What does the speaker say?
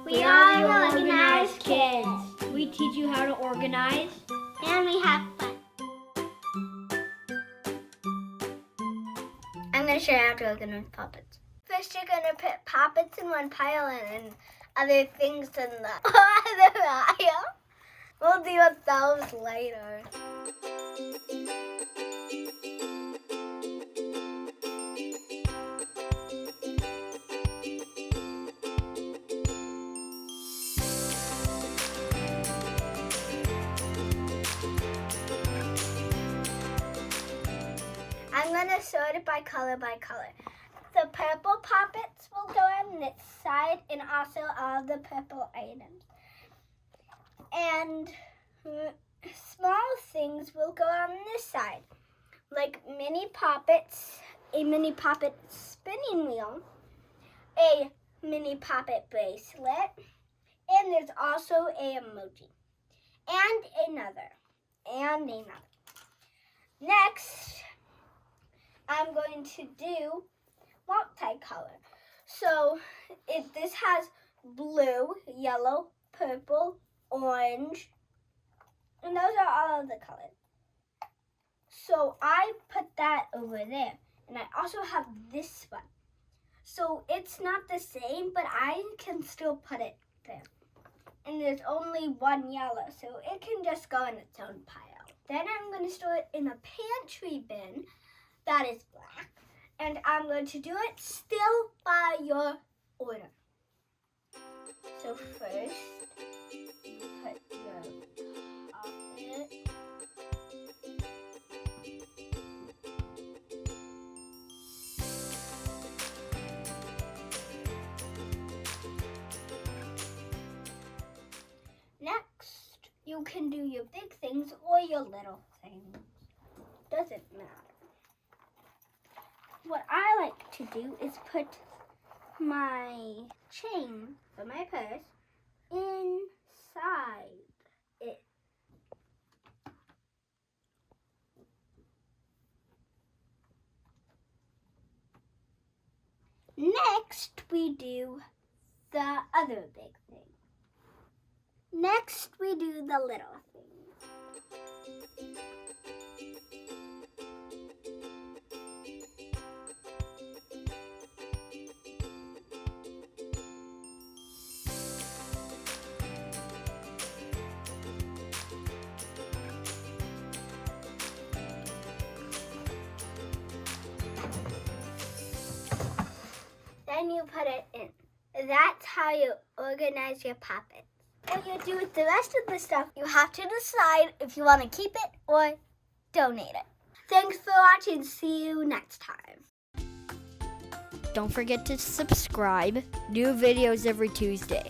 We are the Organized Kids. We teach you how to organize. And we have fun. I'm going to show you how to organize puppets. First, you're going to put puppets in one pile and other things in the other pile. We'll do ourselves later. I'm going to sort it by color. The purple puppets will go on this side and also all the purple items. And small things will go on this side, like mini poppets, a mini poppet spinning wheel, a mini poppet bracelet, and there's also a emoji, and another. Next, I'm going to do multicolor. So this has blue, yellow, purple, orange, and those are all of the colors. So I put that over there, and I also have this one. So it's not the same, but I can still put it there. And there's only one yellow, so it can just go in its own pile. Then I'm going to store it in a pantry bin that is black, and I'm going to do it still by your order. So first, you put your poppet. Next, you can do your big things or your little things. Doesn't matter. What I like to do is put my chain for my purse inside it. Next, we do the other big thing. Next, we do the little thing. Then you put it in. That's how you organize your puppets. What you do with the rest of the stuff, you have to decide if you want to keep it or donate it. Thanks for watching. See you next time. Don't forget to subscribe. New videos every Tuesday.